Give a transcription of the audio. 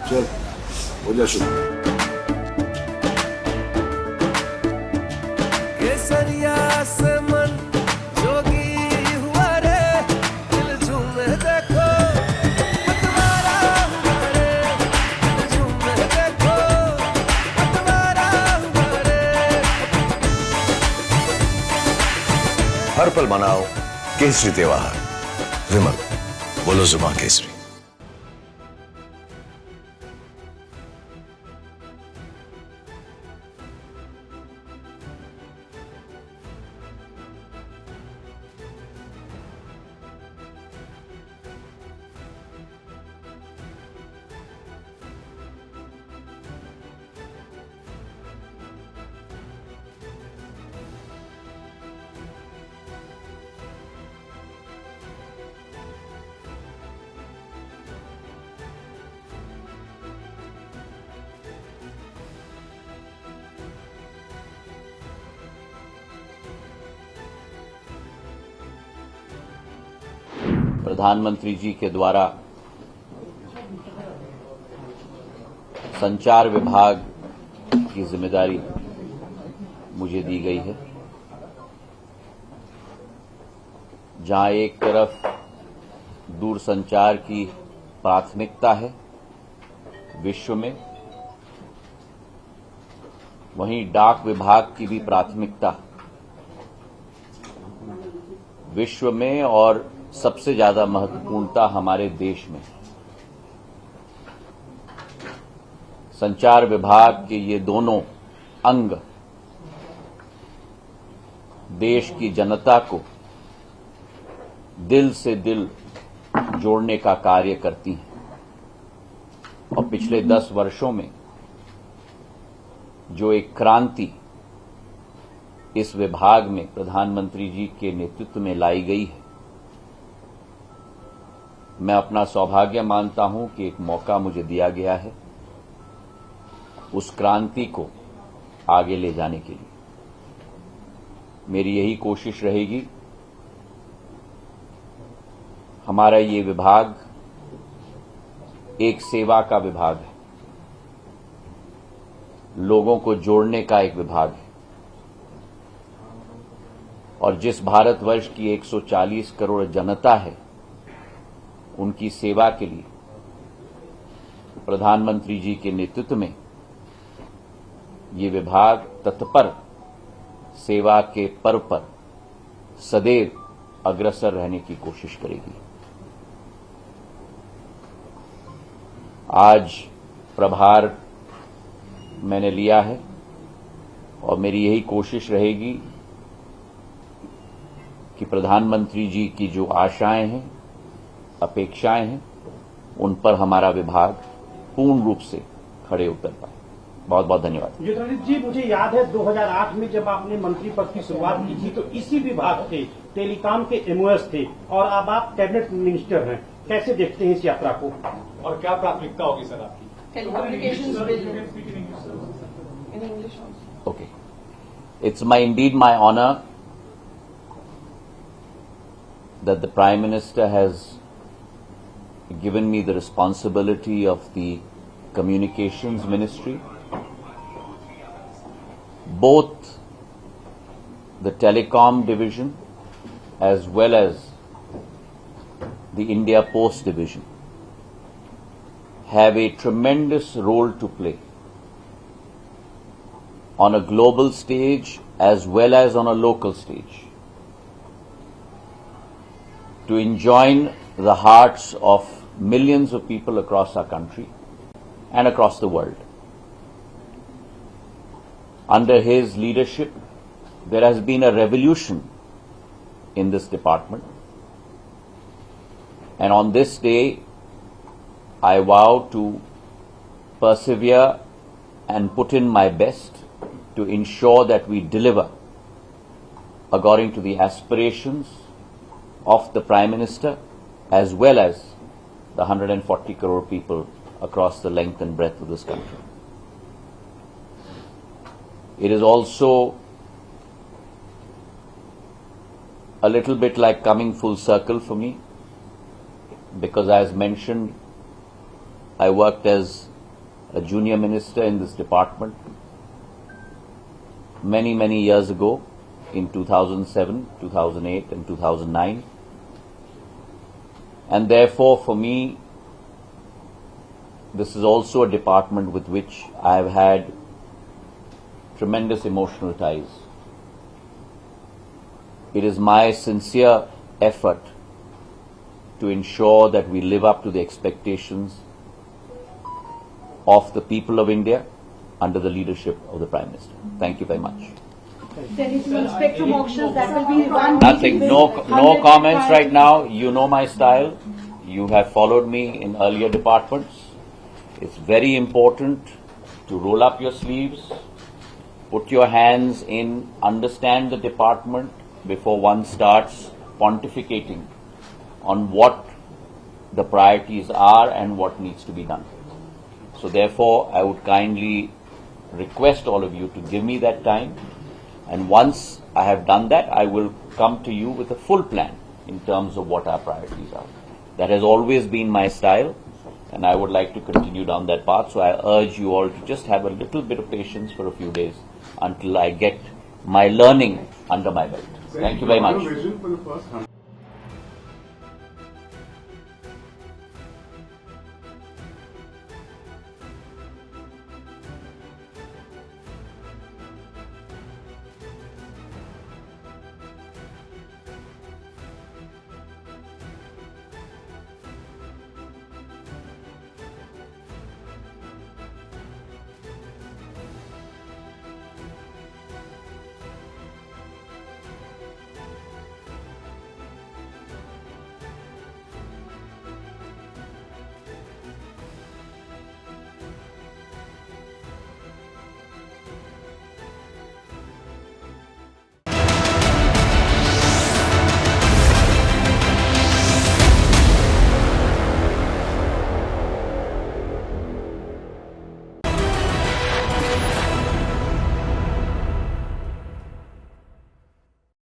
चल हो जा शुरू। केसरिया से मन जोगी हुआ रे, दिल झूमे देखो पतवारा हुआ रे, दिल झूमे देखो पतवारा हुआ रे। हर पल मनाओ केसरी त्योहार। विमल, बोलो जुबान केसरी। प्रधानमंत्री जी के द्वारा संचार विभाग की जिम्मेदारी मुझे दी गई है, जहां एक तरफ दूरसंचार की प्राथमिकता है विश्व में, वहीं डाक विभाग की भी प्राथमिकता विश्व में और सबसे ज्यादा महत्वपूर्णता हमारे देश में। संचार विभाग के ये दोनों अंग देश की जनता को दिल से दिल जोड़ने का कार्य करती हैं और पिछले 10 वर्षों में जो एक क्रांति इस विभाग में प्रधानमंत्री जी के नेतृत्व में लाई गई है, मैं अपना सौभाग्य मानता हूं कि एक मौका मुझे दिया गया है उस क्रांति को आगे ले जाने के लिए। मेरी यही कोशिश रहेगी। हमारा ये विभाग एक सेवा का विभाग है, लोगों को जोड़ने का एक विभाग है, और जिस भारतवर्ष की 140 करोड़ जनता है उनकी सेवा के लिए प्रधानमंत्री जी के नेतृत्व में ये विभाग तत्पर सेवा के पर्व पर सदैव अग्रसर रहने की कोशिश करेगी। आज प्रभार मैंने लिया है और मेरी यही कोशिश रहेगी कि प्रधानमंत्री जी की जो आशाएं हैं, अपेक्षाएं हैं, उन पर हमारा विभाग पूर्ण रूप से खड़े उतर पाए। बहुत बहुत धन्यवाद। युद्धनीत जी, मुझे याद है 2008 में जब आपने मंत्री पद की शुरुआत की थी तो इसी विभाग के टेलीकॉम के एमओएस थे और अब आप कैबिनेट मिनिस्टर हैं। कैसे देखते हैं इस यात्रा को और क्या प्राथमिकता होगी सर आपकी? Okay. It's indeed my honor that the Prime Minister has given me the responsibility of the Communications Ministry. Both the Telecom Division as well as the India Post Division have a tremendous role to play on a global stage as well as on a local stage to enjoin the hearts of millions of people across our country and across the world. Under his leadership, there has been a revolution in this department, and on this day, I vow to persevere and put in my best to ensure that we deliver according to the aspirations of the Prime Minister as well as the 140 crore people across the length and breadth of this country. It is also a little bit like coming full circle for me, because as mentioned I worked as a junior minister in this department many years ago in 2007, 2008 and 2009. And therefore, for me, this is also a department with which I have had tremendous emotional ties. It is my sincere effort to ensure that we live up to the expectations of the people of India under the leadership of the Prime Minister. Thank you very much. Senator, spectrum auctions, that will be one. Nothing, no comments right now. You know my style. You have followed me in earlier departments. It's very important to roll up your sleeves, put your hands in, understand the department before one starts pontificating on what the priorities are and what needs to be done. So therefore, I would kindly request all of you to give me that time, and once I have done that, I will come to you with a full plan in terms of what our priorities are. That has always been my style, and I would like to continue down that path. So I urge you all to just have a little bit of patience for a few days until I get my learning under my belt. Thank you very much. Vision for the first 100